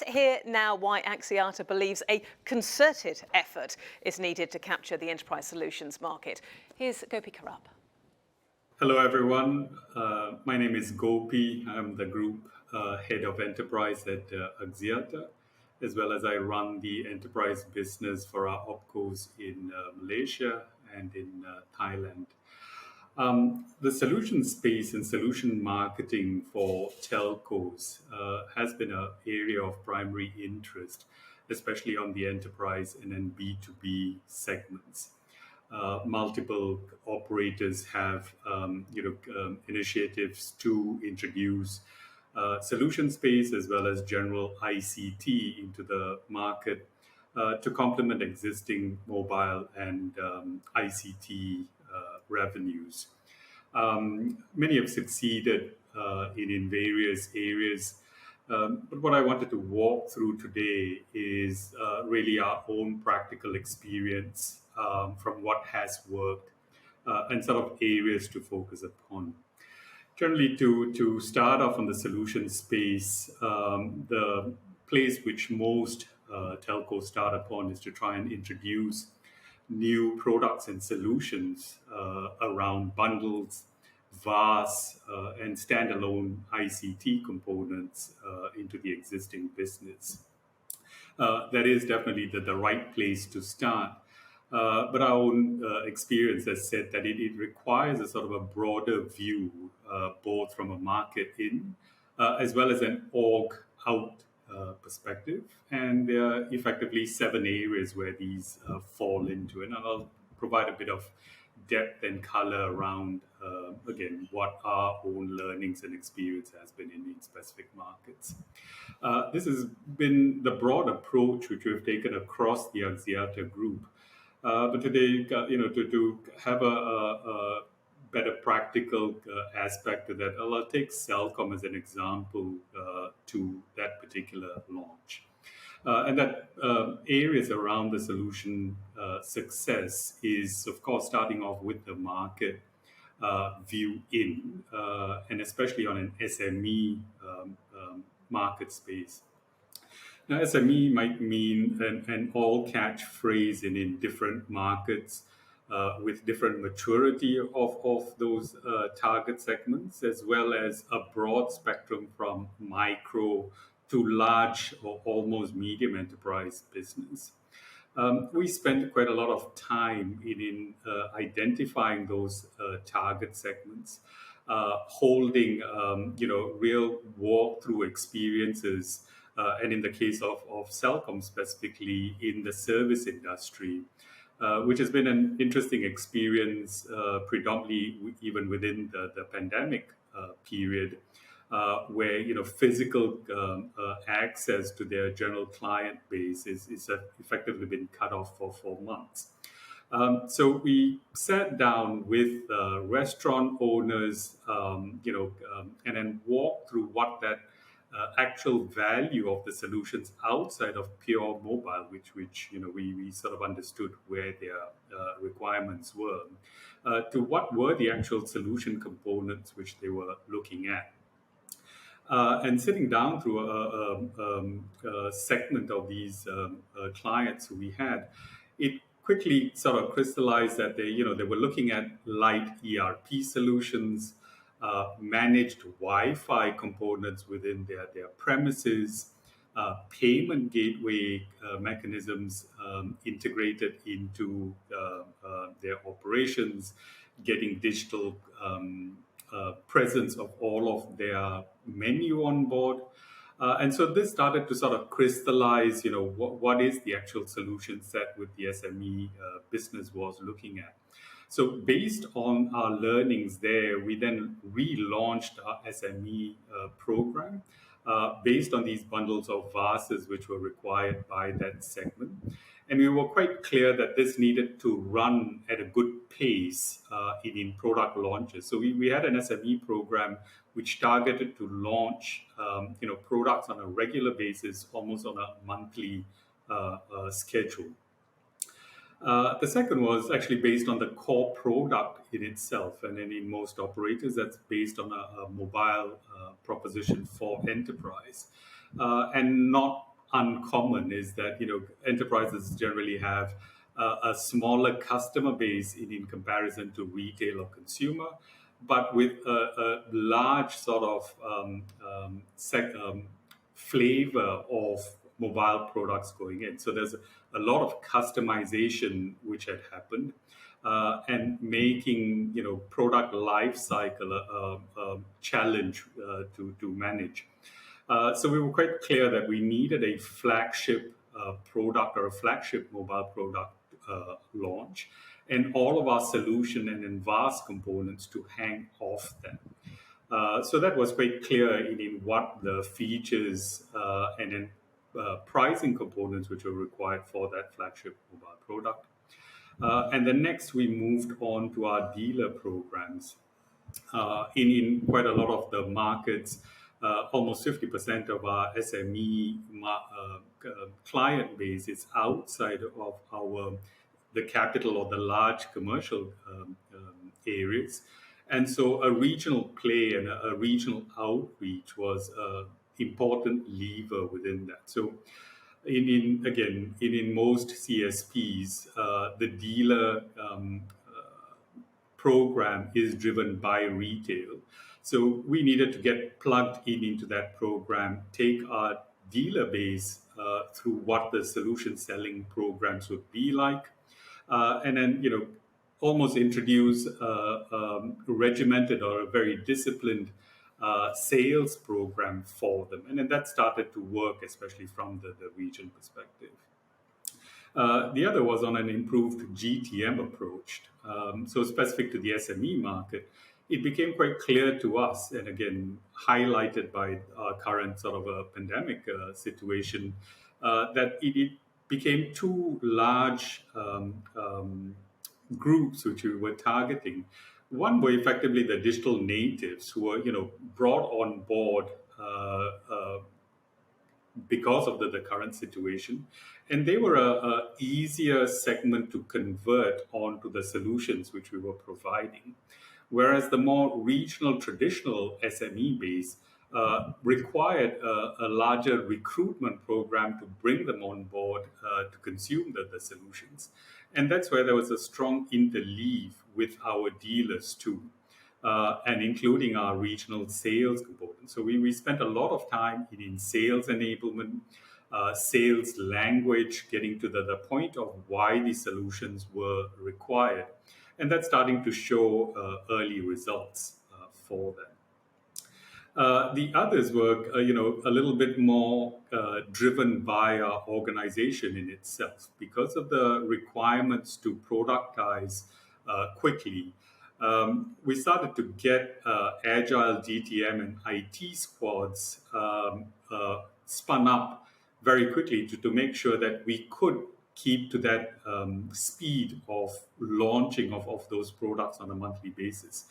hear now why Axiata believes a concerted effort is needed to capture the enterprise solutions market. Here's Gopi Karab. Hello, everyone. My name is Gopi. I'm the group head of enterprise at Axiata, as well as I run the enterprise business for our opcos in Malaysia and in Thailand. The solution space and solution marketing for telcos has been an area of primary interest, especially on the enterprise and then B2B segments. Multiple operators have initiatives to introduce solution space as well as general ICT into the market to complement existing mobile and ICT revenues. Many have succeeded in various areas. But what I wanted to walk through today is really our own practical experience from what has worked and sort of areas to focus upon. Generally, to start off on the solution space, the place which most telcos start upon is to try and introduce new products and solutions around bundles, VAS, and standalone ICT components into the existing business. That is definitely the right place to start. But our own experience has said that it requires a sort of a broader view, both from a market in as well as an org out perspective. And there are effectively 7 areas where these fall into. And I'll provide a bit of depth and color around, again, what our own learnings and experience has been in these specific markets. This has been the broad approach which we've taken across the Axiata group. But today, to have a better practical aspect to that, I'll take Celcom as an example to that particular launch. And that areas around the solution success is, of course, starting off with the market view in, and especially on an SME market space. Now, SME might mean an all-catch phrase in different markets with different maturity of those target segments, as well as a broad spectrum from micro to large or almost medium enterprise business. We spend quite a lot of time in identifying those target segments, holding real walkthrough experiences. And in the case of Celcom specifically in the service industry, which has been an interesting experience, predominantly even within the pandemic period, where physical access to their general client base is effectively been cut off for 4 months. So we sat down with restaurant owners, and then walked through what that actual value of the solutions outside of pure mobile, which we sort of understood where their requirements were, to what were the actual solution components which they were looking at. And sitting down through a segment of these clients who we had, it quickly sort of crystallized that they were looking at light ERP solutions, managed Wi-Fi components within their premises, payment gateway mechanisms integrated into their operations, getting digital presence of all of their menu on board. And so this started to sort of crystallize, what is the actual solution set with the SME business was looking at. So based on our learnings there, we then relaunched our SME program based on these bundles of VASs which were required by that segment. And we were quite clear that this needed to run at a good pace in product launches. So we had an SME program which targeted to launch products on a regular basis, almost on a monthly schedule. The second was actually based on the core product in itself. And then in most operators, that's based on a mobile proposition for enterprise and not uncommon is that enterprises generally have a smaller customer base in comparison to retail or consumer, but with a large sort of flavor of mobile products going in. So there's a lot of customization which had happened, and making product life cycle a challenge to manage. So we were quite clear that we needed a flagship product or a flagship mobile product launch, and all of our solution and advanced components to hang off them. So that was quite clear in what the features and then pricing components which were required for that flagship mobile product. And then next we moved on to our dealer programs. In quite a lot of the markets, almost 50% of our SME client base is outside of the capital or the large commercial areas. And so a regional play and a regional outreach was an important lever within that. So in most CSPs, the dealer program is driven by retail. So we needed to get plugged into that program, take our dealer base through what the solution selling programs would be like, and then almost introduce a regimented or a very disciplined sales program for them, and then that started to work, especially from the region perspective. The other was on an improved GTM approach. So specific to the SME market, it became quite clear to us, and again, highlighted by our current sort of a pandemic situation, that it became two large groups which we were targeting. One were effectively the digital natives who were, brought on board because of the current situation, and they were a easier segment to convert onto the solutions which we were providing, whereas the more regional traditional SME base required a larger recruitment program to bring them on board to consume the solutions. And that's where there was a strong interleave with our dealers too, and including our regional sales component. So we spent a lot of time in sales enablement, sales language, getting to the point of why these solutions were required. And that's starting to show early results for them. The others were, a little bit more driven by our organization in itself because of the requirements to productize quickly. We started to get agile GTM and IT squads spun up very quickly to make sure that we could keep to that speed of launching of those products on a monthly basis.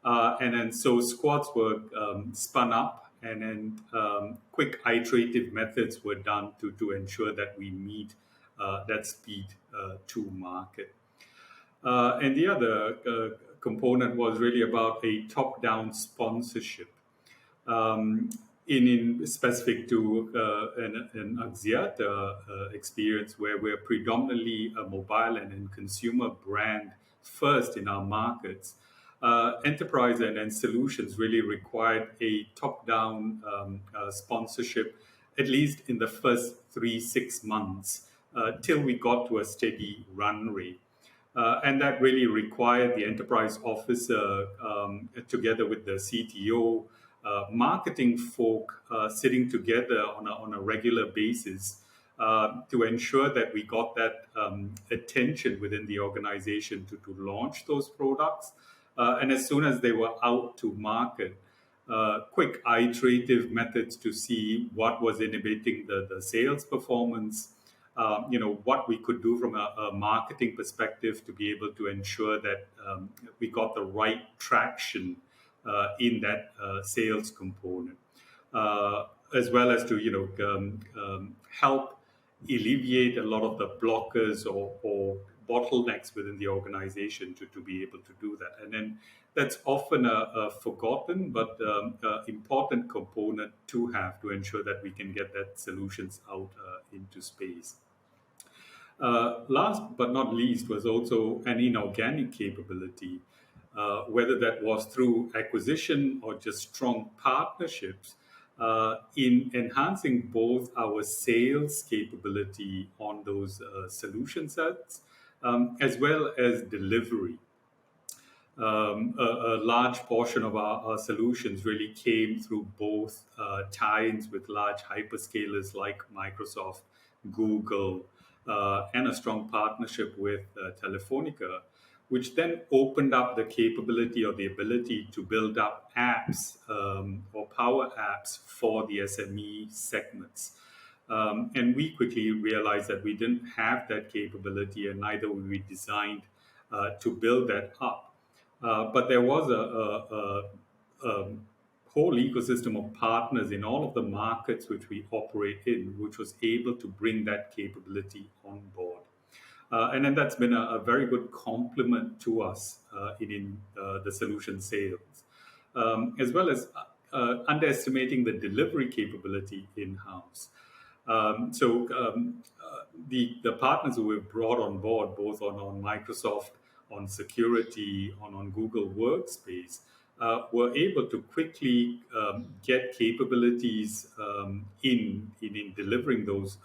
And then so squads were spun up, and then quick iterative methods were done to ensure that we meet that speed to market. And the other component was really about a top-down sponsorship. In specific to an Axiata experience where we're predominantly a mobile and consumer brand first in our markets, enterprise and solutions really required a top-down sponsorship, at least in the first 3-6 months, till we got to a steady run rate. And that really required the enterprise officer, together with the CTO, marketing folk, sitting together on a regular basis to ensure that we got that attention within the organization to launch those products. And as soon as they were out to market, quick iterative methods to see what was inhibiting the sales performance, what we could do from a marketing perspective to be able to ensure that we got the right traction in that sales component, as well as to help alleviate a lot of the blockers or bottlenecks within the organization to be able to do that. And then that's often a forgotten but important component to have to ensure that we can get that solutions out into space. Last but not least was also an inorganic capability, whether that was through acquisition or just strong partnerships, in enhancing both our sales capability on those solution sets, as well as delivery. A large portion of our solutions really came through both tie-ins with large hyperscalers like Microsoft, Google, and a strong partnership with Telefonica, which then opened up the capability or the ability to build up apps or power apps for the SME segments. And we quickly realized that we didn't have that capability, and neither were we designed to build that up. But there was a whole ecosystem of partners in all of the markets which we operate in, which was able to bring that capability on board. And then that's been a very good complement to us in the solution sales, as well as underestimating the delivery capability in-house. The partners who we've brought on board, both on Microsoft, on security, on Google Workspace, were able to quickly get capabilities in delivering those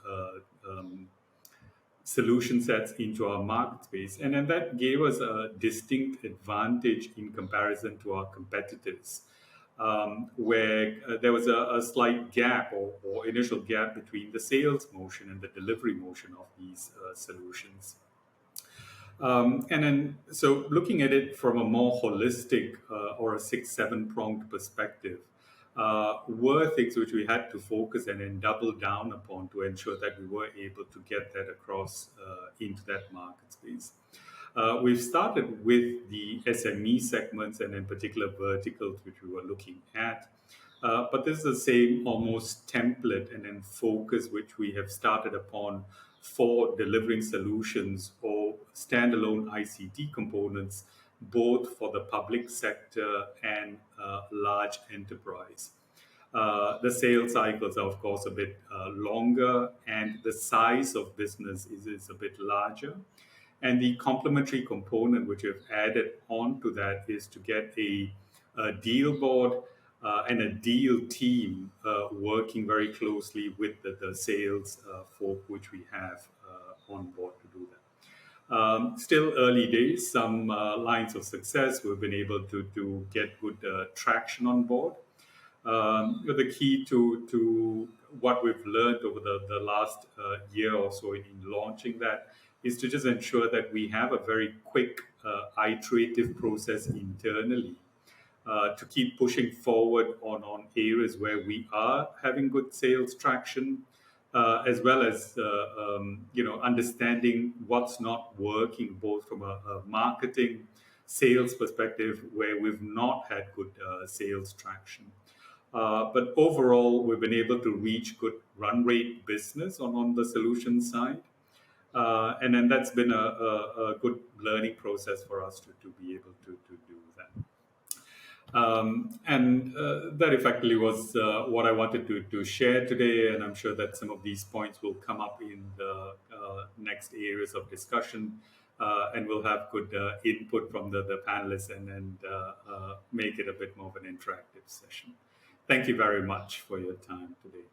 solution sets into our market space. And then that gave us a distinct advantage in comparison to our competitors, where there was a slight gap or initial gap between the sales motion and the delivery motion of these solutions. And then, so looking at it from a more holistic or a 6-7 pronged perspective, were things which we had to focus and then double down upon to ensure that we were able to get that across into that market space. We've started with the SME segments and in particular verticals which we were looking at. But this is the same almost template and then focus which we have started upon for delivering solutions or standalone ICT components, both for the public sector and large enterprise. The sales cycles are, of course, a bit longer, and the size of business is a bit larger. And the complementary component which we've added onto that is to get a deal board and a deal team working very closely with the sales folk which we have on board to do that. Still early days, some lines of success. We've been able to get good traction on board. The key to what we've learned over the last year or so in launching that is to just ensure that we have a very quick iterative process internally to keep pushing forward on areas where we are having good sales traction, as well as understanding what's not working, both from a marketing sales perspective where we've not had good sales traction. But overall, we've been able to reach good run rate business on the solution side. And then that's been a good learning process for us to be able to do that. And that effectively was what I wanted to share today. And I'm sure that some of these points will come up in the next areas of discussion. And we'll have good input from the panelists and make it a bit more of an interactive session. Thank you very much for your time today.